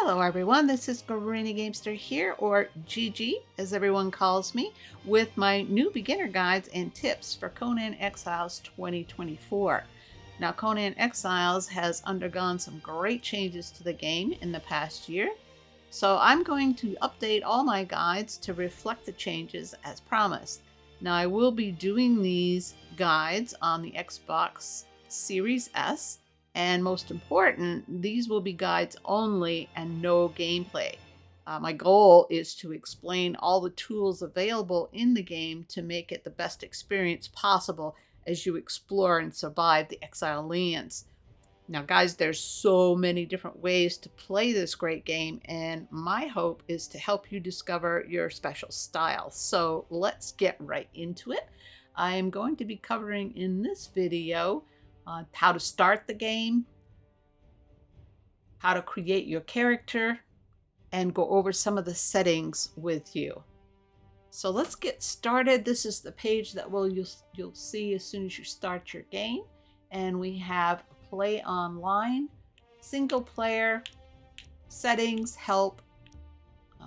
Hello everyone, this is Granny Gamester here, or Gigi as everyone calls me, with my new beginner guides and tips for Conan Exiles 2024. Now Conan Exiles has undergone some great changes to the game in the past year, so I'm going to update all my guides to reflect the changes as promised. Now I will be doing these guides on the Xbox Series S, and most important, these will be guides only and no gameplay. My goal is to explain all the tools available in the game to make it the best experience possible as you explore and survive the Exile lands. Now, guys, there's so many different ways to play this great game, and my hope is to help you discover your special style. So let's get right into it. I am going to be covering in this video how to start the game, how to create your character, and go over some of the settings with you. So let's get started. This is the page that you'll see as soon as you start your game. And we have play online, single player, settings, help,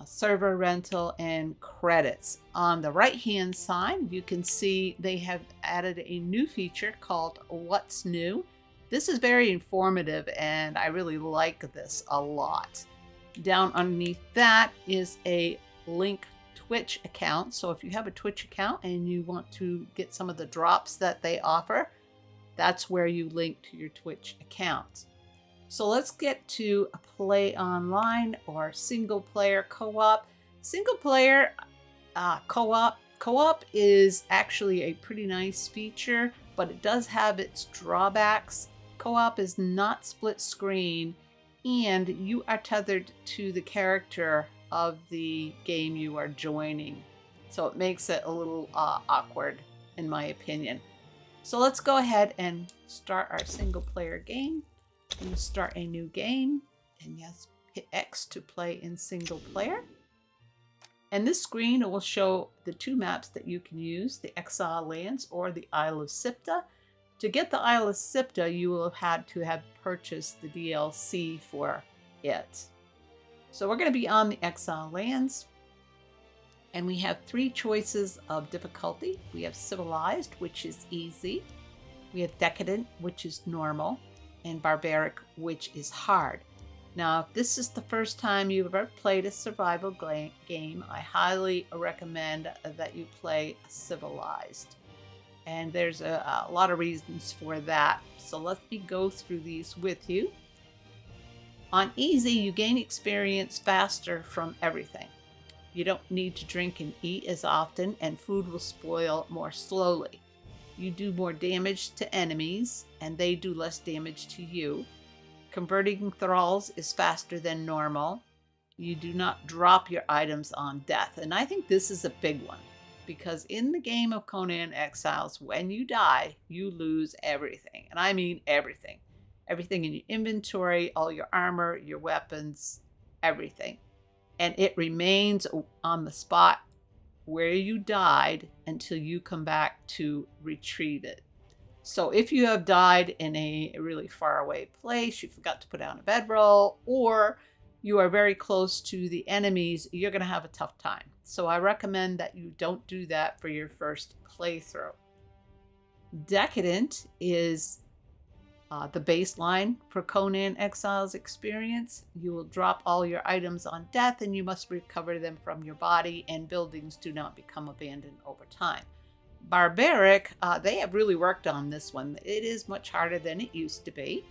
server rental, and credits. On the right hand side, you can see they have added a new feature called What's New. This is very informative and I really like this a lot. Down underneath that is a link Twitch account. So if you have a Twitch account and you want to get some of the drops that they offer, that's where you link to your Twitch account. So let's get to a play online or single player co-op. Single player co-op is actually a pretty nice feature, but it does have its drawbacks. Co-op is not split screen, and you are tethered to the character of the game you are joining. So it makes it a little awkward, in my opinion. So let's go ahead and start our single player game. I'm going to start a new game, and yes, hit X to play in single player. And this screen will show the two maps that you can use, the Exile Lands or the Isle of Sipta. To get the Isle of Sipta, you will have had to have purchased the DLC for it. So we're going to be on the Exile Lands, and we have three choices of difficulty. We have Civilized, which is easy. We have Decadent, which is normal, and Barbaric, which is hard. Now, if this is the first time you've ever played a survival game, I highly recommend that you play Civilized. And there's a lot of reasons for that. So let me go through these with you. On easy, you gain experience faster from everything. You don't need to drink and eat as often, and food will spoil more slowly. You do more damage to enemies, and they do less damage to you. Converting thralls is faster than normal. You do not drop your items on death, and I think this is a big one. Because in the game of Conan Exiles, when you die, you lose everything. And I mean everything. Everything in your inventory, all your armor, your weapons, everything. And it remains on the spot where you died until you come back to retrieve it. So if you have died in a really far away place, you forgot to put down a bedroll, or you are very close to the enemies, you're going to have a tough time. So I recommend that you don't do that for your first playthrough. Decadent is the baseline for Conan Exiles experience. You will drop all your items on death and you must recover them from your body, and buildings do not become abandoned over time. Barbaric, they have really worked on this one. It is much harder than it used to be.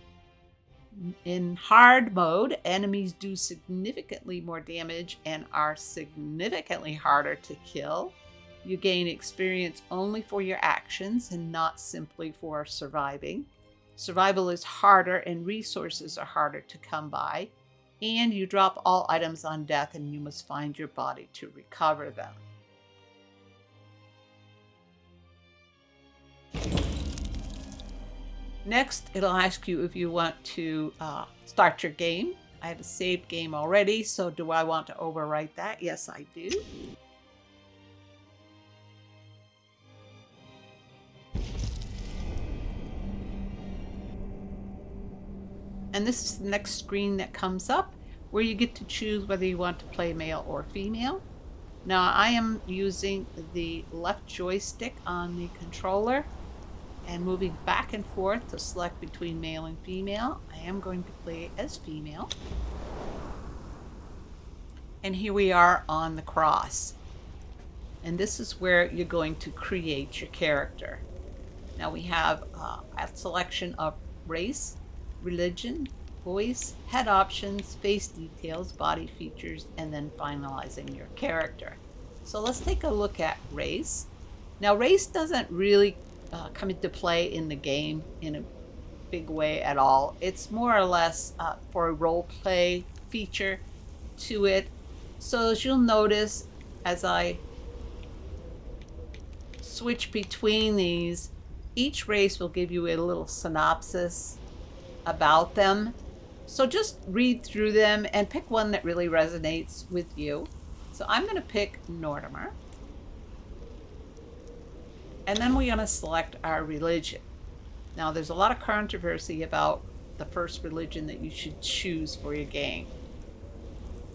In hard mode, enemies do significantly more damage and are significantly harder to kill. You gain experience only for your actions and not simply for surviving. Survival is harder and resources are harder to come by. And you drop all items on death and you must find your body to recover them. Next, it'll ask you if you want to start your game. I have a saved game already, so do I want to overwrite that? Yes, I do. And this is the next screen that comes up. where you get to choose whether you want to play male or female. Now I am using the left joystick on the controller and moving back and forth to select between male and female. I am going to play as female. And here we are on the cross. And this is where you're going to create your character. Now we have a selection of race, religion, voice, head options, face details, body features, and then finalizing your character. So let's take a look at race. Now race doesn't really come into play in the game in a big way at all. It's more or less for a role play feature to it. So as you'll notice, as I switch between these, each race will give you a little synopsis about them. So just read through them and pick one that really resonates with you. So I'm going to pick Nortimer. And then we're going to select our religion. Now there's a lot of controversy about the first religion that you should choose for your game.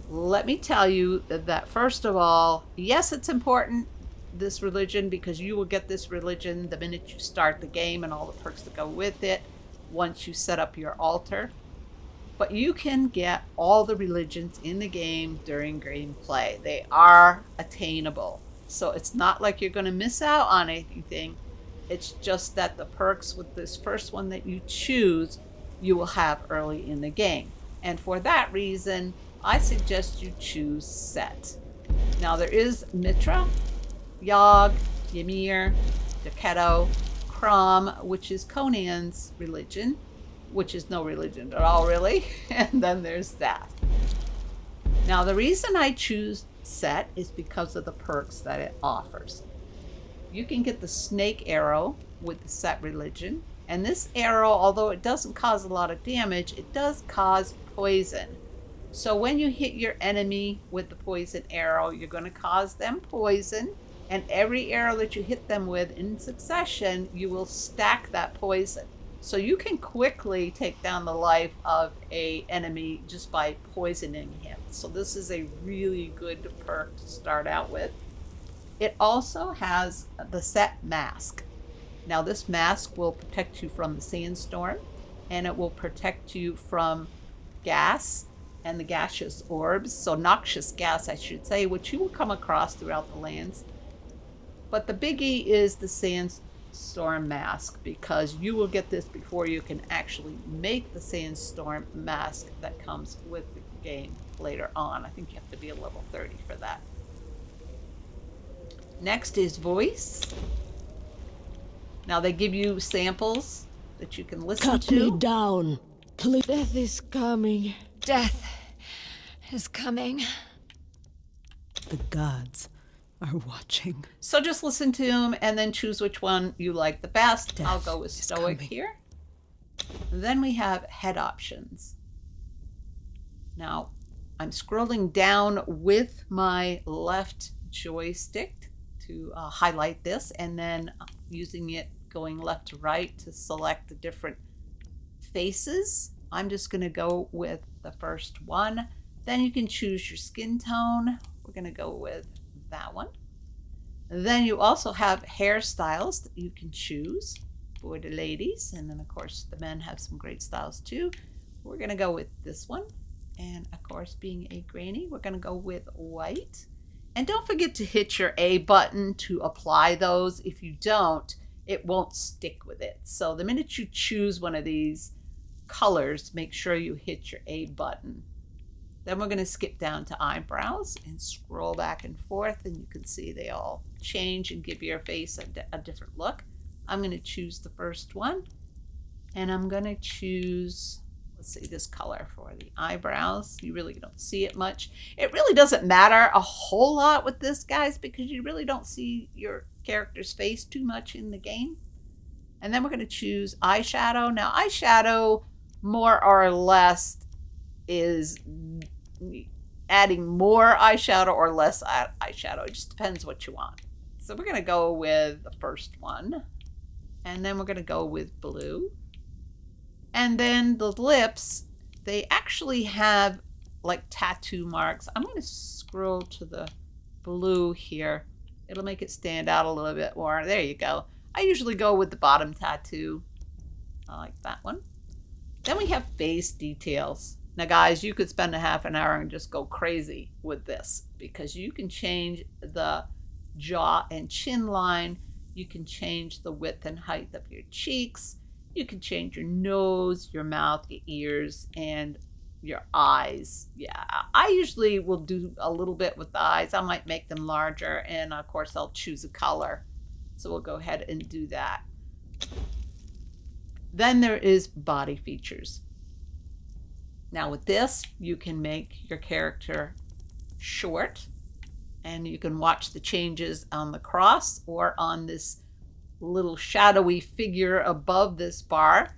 Let me tell you that first of all, yes, it's important, this religion, because you will get this religion the minute you start the game and all the perks that go with it once you set up your altar. But you can get all the religions in the game during gameplay. They are attainable. So it's not like you're going to miss out on anything. It's just that the perks with this first one that you choose, you will have early in the game. And for that reason, I suggest you choose Set. Now there is Mitra, Yog, Ymir, Derketo, Crom, which is Conan's religion, which is no religion at all, really. And then there's that. Now the reason I choose Set is because of the perks that it offers. You can get the snake arrow with the Set religion, and this arrow, although it doesn't cause a lot of damage, it does cause poison. So when you hit your enemy with the poison arrow, you're going to cause them poison, and every arrow that you hit them with in succession, you will stack that poison. So you can quickly take down the life of an enemy just by poisoning him. So this is a really good perk to start out with. It also has the Set mask. Now this mask will protect you from the sandstorm, and it will protect you from gas and the gaseous orbs, so noxious gas I should say, which you will come across throughout the lands. But the biggie is the sandstorm mask, because you will get this before you can actually make the sandstorm mask that comes with the game later on. I think you have to be a level 30 for that. Next is voice. Now they give you samples that you can listen to. Cut me down, please. Death is coming. Death is coming. The gods are watching. So just listen to them and then choose which one you like the best. Death I'll go with is Stoic coming. here. Then we have head options. Now I'm scrolling down with my left joystick to highlight this, and then using it going left to right to select the different faces. I'm just going to go with the first one. Then you can choose your skin tone. We're going to go with that one. Then you also have hairstyles that you can choose for the ladies, and then of course the men have some great styles too. We're going to go with this one, and of course being a granny, we're going to go with white. And don't forget to hit your A button to apply those. If you don't, it won't stick with it. So the minute you choose one of these colors, make sure you hit your A button. Then we're going to skip down to eyebrows and scroll back and forth, and you can see they all change and give your face a different look. I'm going to choose the first one, and I'm going to choose, let's see, this color for the eyebrows. You really don't see it much. It really doesn't matter a whole lot with this, guys, because you really don't see your character's face too much in the game. And then we're going to choose eyeshadow. Now eyeshadow more or less is adding more eyeshadow or less eyeshadow. It just depends what you want. So we're going to go with the first one, and then we're going to go with blue. And then the lips, they actually have like tattoo marks. I'm going to scroll to the blue here. It'll make it stand out a little bit more. There you go. I usually go with the bottom tattoo. I like that one. Then we have face details. Now guys, you could spend a half an hour and just go crazy with this because you can change the jaw and chin line. You can change the width and height of your cheeks. You can change your nose, your mouth, your ears, and your eyes. Yeah, I usually will do a little bit with the eyes. I might make them larger, and of course I'll choose a color. So we'll go ahead and do that. Then there is body features. Now with this, you can make your character short, and you can watch the changes on the cross or on this little shadowy figure above this bar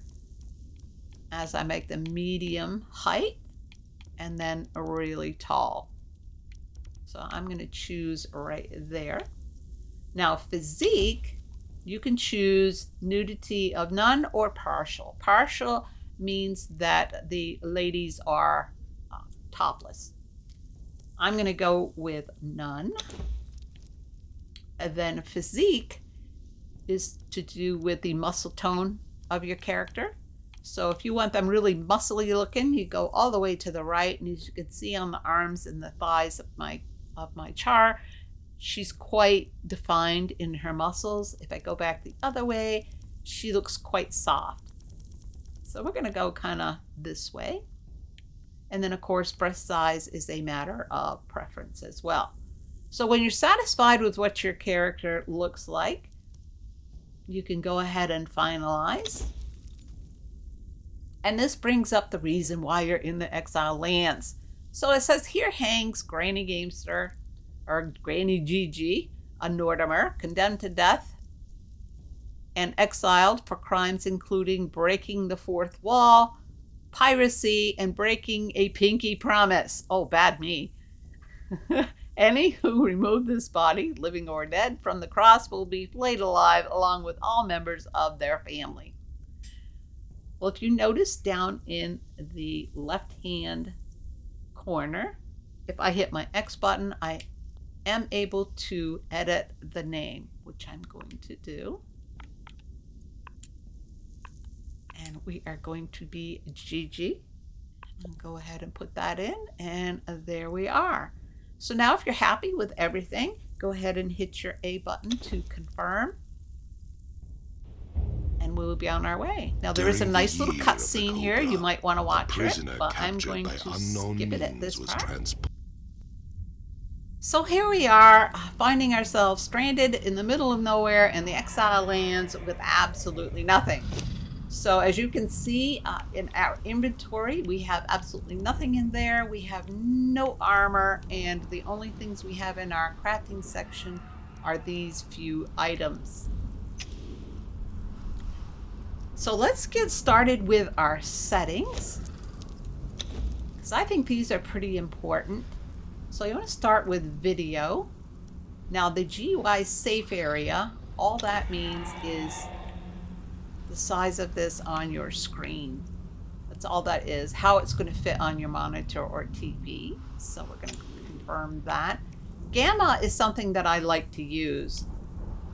as I make them medium height and then really tall. So I'm going to choose right there. Now physique, you can choose nudity of none or partial. Partial means that the ladies are topless. I'm going to go with none. And then physique is to do with the muscle tone of your character. So if you want them really muscly looking, you go all the way to the right, and as you can see on the arms and the thighs of my char, she's quite defined in her muscles. If I go back the other way, she looks quite soft. So we're going to go kind of this way. And then of course, breast size is a matter of preference as well. So when you're satisfied with what your character looks like, you can go ahead and finalize. And this brings up the reason why you're in the exile lands. So it says here hangs Granny Gamester, or Granny GG, a Nortimer, condemned to death and exiled for crimes including breaking the fourth wall, piracy, and breaking a pinky promise. Oh, bad me. Any who remove this body, living or dead, from the cross will be flayed alive along with all members of their family. Well, if you notice down in the left-hand corner, if I hit my X button, I am able to edit the name, which I'm going to do. And we are going to be GG. And go ahead and put that in, and there we are. So now if you're happy with everything, go ahead and hit your A button to confirm. And we will be on our way. Now there is a nice little cutscene here. You might want to watch it, but I'm going to skip it at this part. So here we are, finding ourselves stranded in the middle of nowhere in the exile lands with absolutely nothing. So as you can see in our inventory, we have absolutely nothing in there. We have no armor, and the only things we have in our crafting section are these few items. So let's get started with our settings, because I think these are pretty important. So you want to start with video. Now the GUI safe area, all that means is the size of this on your screen. That's all that is, how it's going to fit on your monitor or TV. So we're going to confirm that. Gamma is something that I like to use.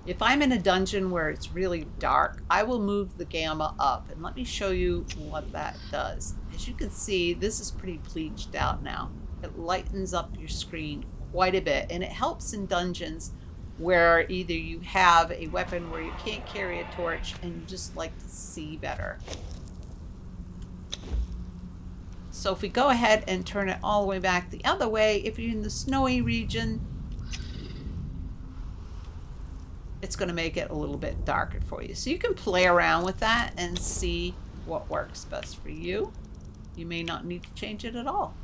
If I'm in a dungeon where it's really dark, I will move the gamma up, and let me show you what that does. As you can see, this is pretty bleached out now. It lightens up your screen quite a bit, and it helps in dungeons where either you have a weapon where you can't carry a torch and you just like to see better. So if we go ahead and turn it all the way back the other way, if you're in the snowy region, it's going to make it a little bit darker for you. So you can play around with that and see what works best for you. You may not need to change it at all.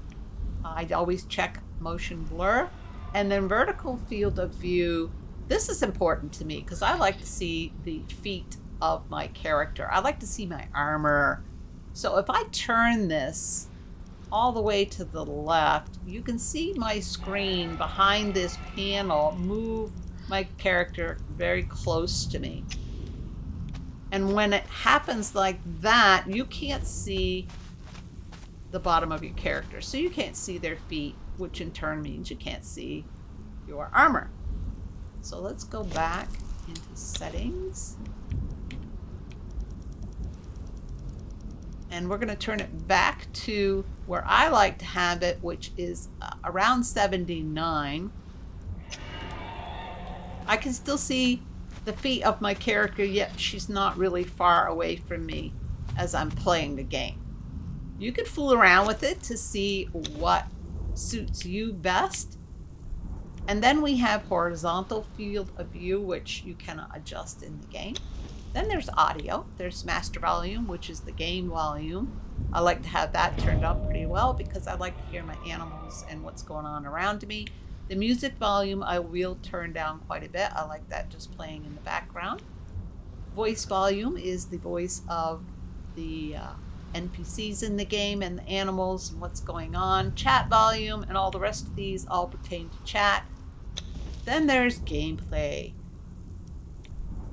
I always check motion blur, and then vertical field of view. This is important to me because I like to see the feet of my character. I like to see my armor. So if I turn this all the way to the left, you can see my screen behind this panel move my character very close to me. And when it happens like that, you can't see the bottom of your character. So you can't see their feet, which in turn means you can't see your armor. So let's go back into settings. And we're going to turn it back to where I like to have it, which is around 79. I can still see the feet of my character, yet she's not really far away from me as I'm playing the game. You could fool around with it to see what suits you best. And then we have horizontal field of view, which you cannot adjust in the game. Then there's audio. There's master volume, which is the game volume. I like to have that turned up pretty well because I like to hear my animals and what's going on around me. The music volume I will turn down quite a bit. I like that just playing in the background. Voice volume is the voice of the NPCs in the game and the animals and what's going on. Chat volume and all the rest of these all pertain to chat. Then there's gameplay.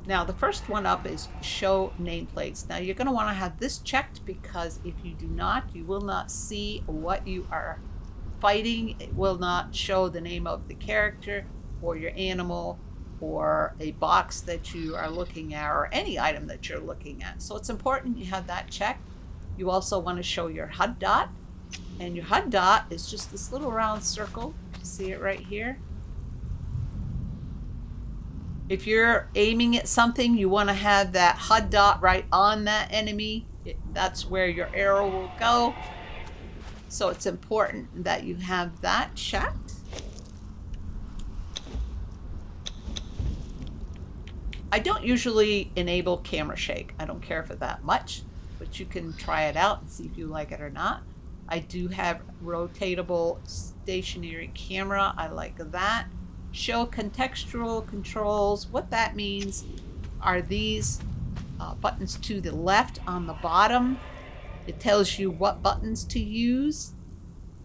Now the first one up is show nameplates. Now you're going to want to have this checked because if you do not, you will not see what you are fighting. It will not show the name of the character or your animal or a box that you are looking at or any item that you're looking at. So it's important you have that checked. You also want to show your HUD dot. And your HUD dot is just this little round circle. You see it right here. If you're aiming at something, you want to have that HUD dot right on that enemy. That's where your arrow will go. So it's important that you have that checked. I don't usually enable camera shake. I don't care for that much, but you can try it out and see if you like it or not. I do have rotatable stationary camera. I like that. Show contextual controls. What that means are these buttons to the left on the bottom. It tells you what buttons to use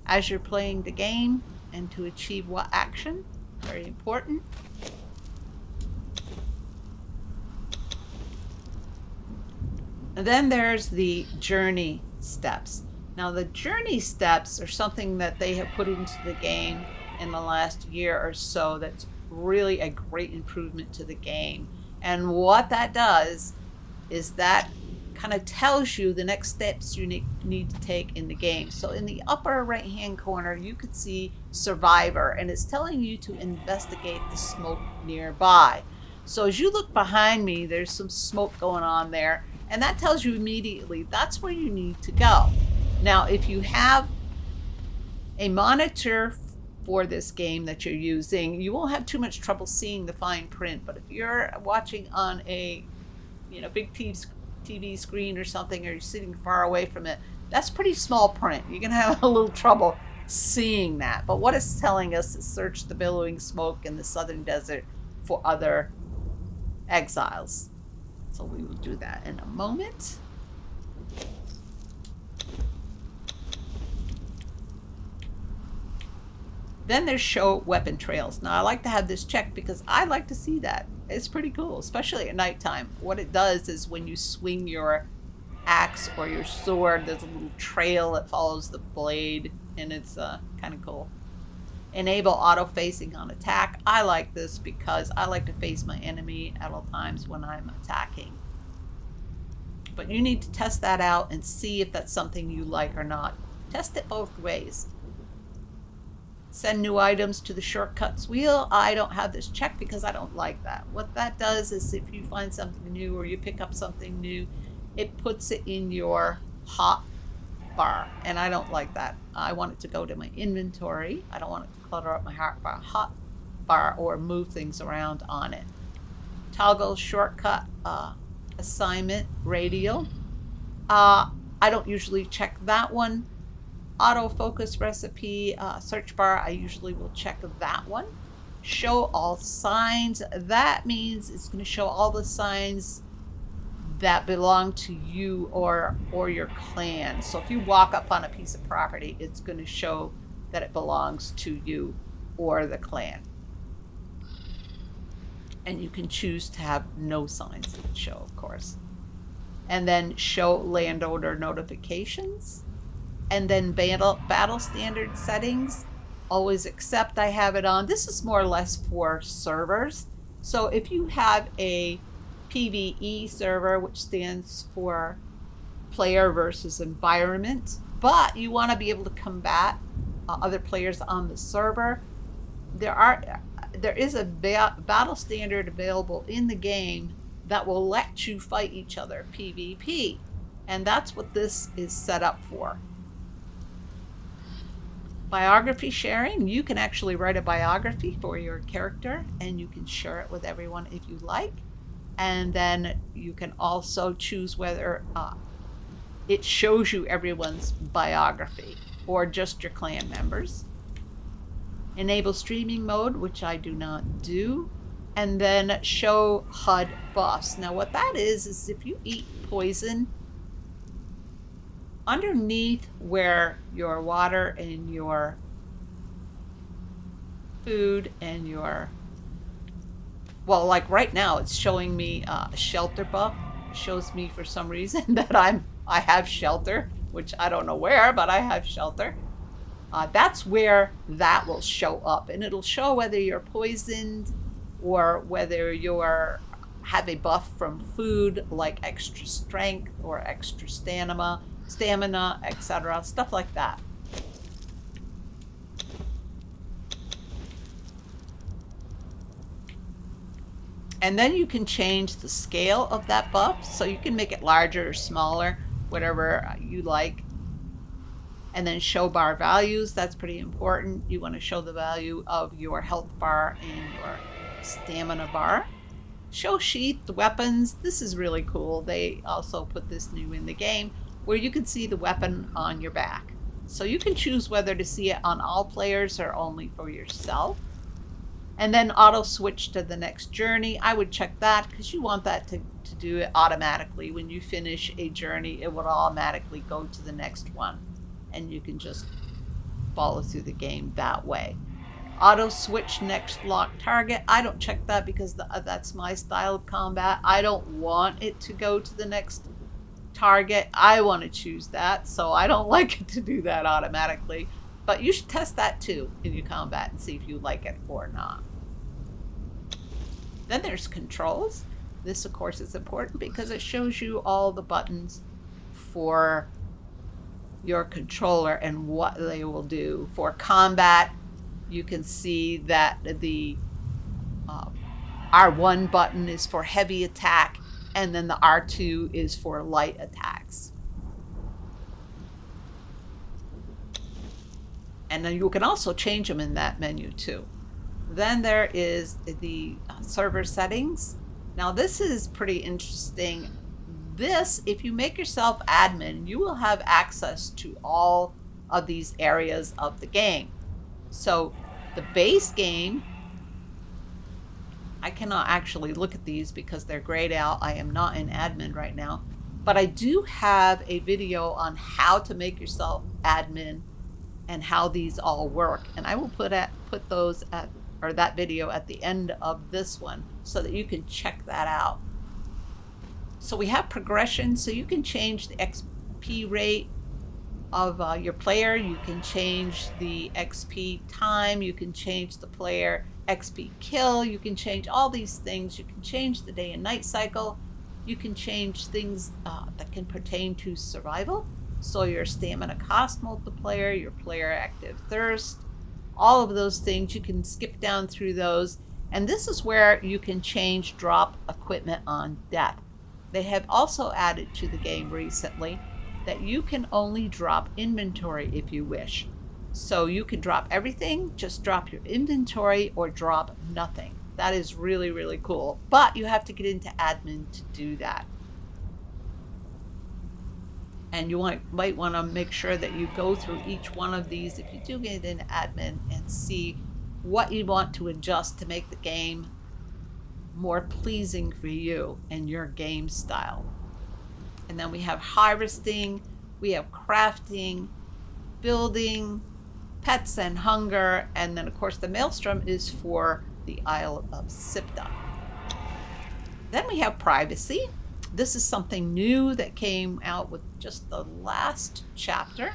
as you're playing the game and to achieve what action. Very important. And then there's the journey steps. Now the journey steps are something that they have put into the game in the last year or so that's really a great improvement to the game. And what that does is that kind of tells you the next steps you need to take in the game. So in the upper right hand corner you could see survivor, and it's telling you to investigate the smoke nearby. So as you look behind me, there's some smoke going on there, and that tells you immediately that's where you need to go. Now if you have a monitor for this game that you're using, you won't have too much trouble seeing the fine print. But if you're watching on a big TV screen or something, or you're sitting far away from it, that's pretty small print. You're gonna have a little trouble seeing that. But what it's telling us is search the billowing smoke in the southern desert for other exiles. So we will do that in a moment. Then there's show weapon trails. Now I like to have this checked because I like to see that. It's pretty cool, especially at nighttime. What it does is when you swing your axe or your sword, there's a little trail that follows the blade, and it's kind of cool. Enable auto facing on attack. I like this because I like to face my enemy at all times when I'm attacking. But you need to test that out and see if that's something you like or not. Test it both ways. Send new items to the shortcuts wheel. I don't have this checked because I don't like that. What that does is if you find something new or you pick up something new, it puts it in your hot bar, and I don't like that. I want it to go to my inventory. I don't want it to clutter up my hot bar or move things around on it. Toggle shortcut assignment radial. I don't usually check that one. Autofocus recipe search bar, I usually will check that one. Show all signs. That means it's going to show all the signs that belong to you or your clan. So if you walk up on a piece of property, it's going to show that it belongs to you or the clan. And you can choose to have no signs that show, of course. And then show landowner notifications. And then battle standard settings, always accept, I have it on. This is more or less for servers. So if you have a PvE server, which stands for player versus environment, but you want to be able to combat other players on the server, there is a battle standard available in the game that will let you fight each other PvP, and that's what this is set up for. Biography sharing, you can actually write a biography for your character and you can share it with everyone if you like. And then you can also choose whether it shows you everyone's biography or just your clan members. Enable streaming mode, which I do not do. And then show HUD buffs. Now what that is if you eat poison, underneath where your water and your food and your, well, like right now it's showing me a shelter buff. It shows me for some reason that I have shelter, which I don't know where, but I have shelter. That's where that will show up, and it'll show whether you're poisoned or whether you're have a buff from food like extra strength or extra stamina, etc., stuff like that. And then you can change the scale of that buff, so you can make it larger or smaller, whatever you like. And then show bar values, that's pretty important. You want to show the value of your health bar and your stamina bar. Show sheath, weapons, this is really cool. They also put this new in the game, where you can see the weapon on your back. So you can choose whether to see it on all players or only for yourself. And then auto switch to the next journey. I would check that because you want that to do it automatically. When you finish a journey, it will automatically go to the next one. And you can just follow through the game that way. Auto switch next locked target. I don't check that because that's my style of combat. I don't want it to go to the next target. I want to choose that, so I don't like it to do that automatically. But you should test that too in your combat and see if you like it or not. Then there's controls. This, of course, is important because it shows you all the buttons for your controller and what they will do. For combat, you can see that the R1 button is for heavy attack, and then the R2 is for light attacks. And then you can also change them in that menu too. Then there is the server settings. Now this is pretty interesting. This, if you make yourself admin, you will have access to all of these areas of the game. So the base game, I cannot actually look at these because they're grayed out. I am not in admin right now, but I do have a video on how to make yourself admin and how these all work. And I will put those at, or that video at the end of this one so that you can check that out. So we have progression, so you can change the XP rate of your player. You can change the XP time. You can change the player XP kill. You can change all these things. You can change the day and night cycle. You can change things that can pertain to survival. So your stamina cost multiplier, your player active thirst, all of those things, you can skip down through those. And this is where you can change drop equipment on death. They have also added to the game recently that you can only drop inventory if you wish. So you can drop everything, just drop your inventory, or drop nothing. That is really, really cool. But you have to get into admin to do that. And you might want to make sure that you go through each one of these if you do get into admin and see what you want to adjust to make the game more pleasing for you and your game style. And then we have harvesting, we have crafting, building, pets and hunger, and then of course the maelstrom is for the Isle of Sipta. Then we have privacy. This is something new that came out with just the last chapter.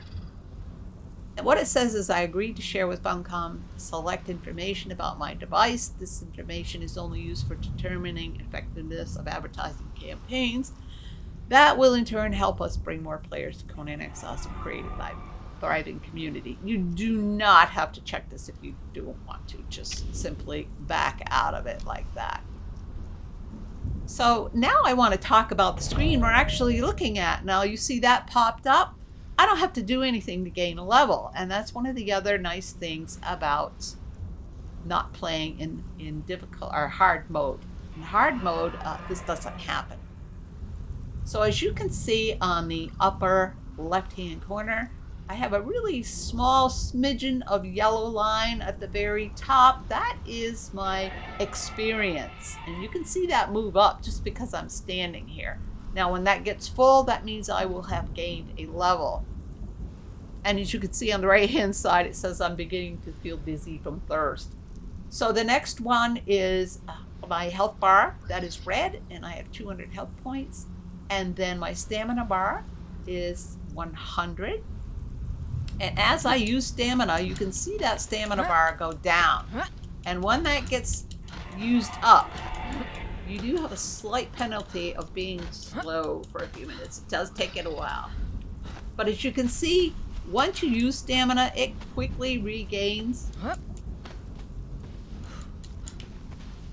And what it says is, I agreed to share with Funcom select information about my device. This information is only used for determining effectiveness of advertising campaigns. That will in turn help us bring more players to Conan Exiles and create a thriving community. You do not have to check this if you don't want to. Just simply back out of it like that. So now I want to talk about the screen we're actually looking at. Now you see that popped up. I don't have to do anything to gain a level. And that's one of the other nice things about not playing in difficult or hard mode. In hard mode, this doesn't happen. So as you can see on the upper left-hand corner, I have a really small smidgen of yellow line at the very top. That is my experience. And you can see that move up just because I'm standing here. Now when that gets full, that means I will have gained a level. And as you can see on the right-hand side, it says I'm beginning to feel dizzy from thirst. So the next one is my health bar. That is red, and I have 200 health points. And then my stamina bar is 100. And as I use stamina, you can see that stamina bar go down. And when that gets used up, you do have a slight penalty of being slow for a few minutes. It does take it a while. But as you can see, once you use stamina, it quickly regains.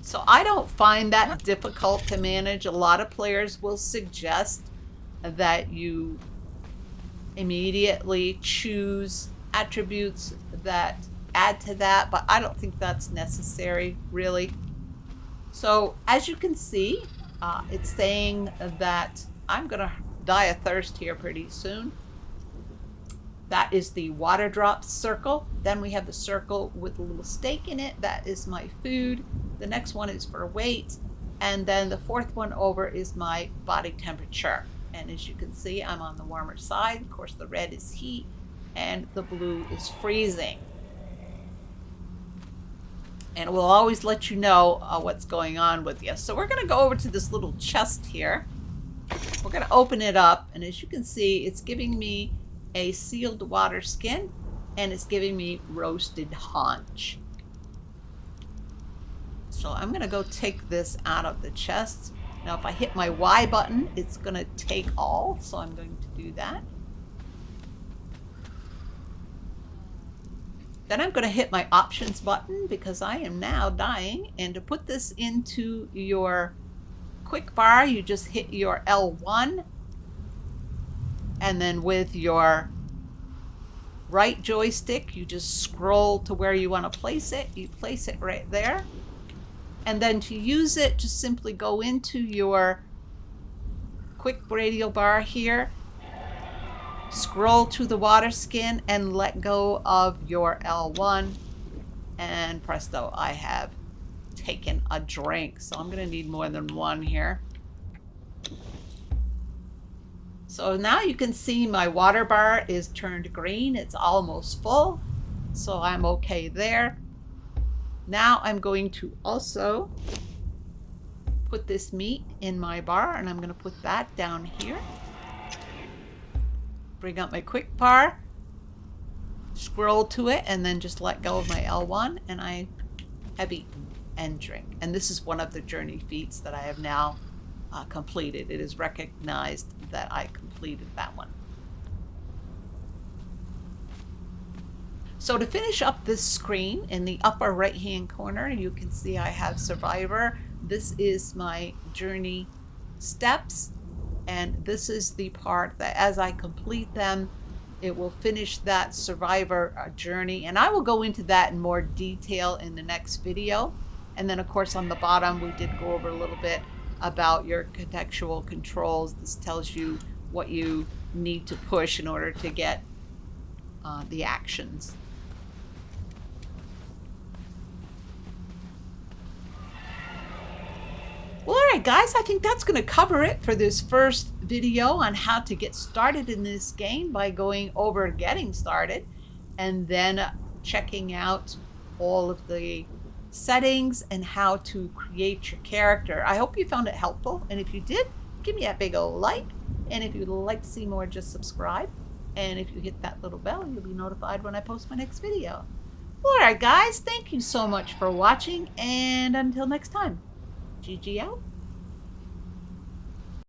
So I don't find that difficult to manage. A lot of players will suggest that you immediately choose attributes that add to that, but I don't think that's necessary, really. So as you can see, it's saying that I'm gonna die of thirst here pretty soon. That is the water drop circle. Then we have the circle with a little steak in it. That is my food. The next one is for weight. And then the fourth one over is my body temperature. And as you can see, I'm on the warmer side. Of course, the red is heat and the blue is freezing. And we'll always let you know what's going on with you. So we're gonna go over to this little chest here. We're gonna open it up. And as you can see, it's giving me a sealed water skin, and it's giving me roasted haunch. So I'm gonna go take this out of the chest. Now if I hit my Y button, it's gonna take all, so I'm going to do that. Then I'm gonna hit my options button because I am now dying, and to put this into your quick bar, you just hit your L1, and then with your right joystick, you just scroll to where you want to place it. You place it right there. And then to use it, just simply go into your quick radial bar here, scroll to the water skin, and let go of your L1. And presto, I have taken a drink. So I'm going to need more than one here. So now you can see my water bar is turned green. It's almost full. So I'm okay there. Now I'm going to also put this meat in my bar, and I'm going to put that down here. Bring up my quick bar, scroll to it, and then just let go of my L1, and I have eaten and drink. And this is one of the journey feats that I have now completed. It is recognized that I completed that one. So to finish up this screen, in the upper right hand corner, you can see I have Survivor. This is my journey steps, and this is the part that as I complete them, it will finish that Survivor journey, and I will go into that in more detail in the next video. And then of course on the bottom we did go over a little bit about your contextual controls. This tells you what you need to push in order to get the actions. Well, all right, guys, I think that's going to cover it for this first video on how to get started in this game by going over getting started and then checking out all of the settings and how to create your character. I hope you found it helpful, and if you did, give me a big old like, and if you'd like to see more, just subscribe. And if you hit that little bell, you'll be notified when I post my next video. Alright guys, thank you so much for watching, and until next time, GG out.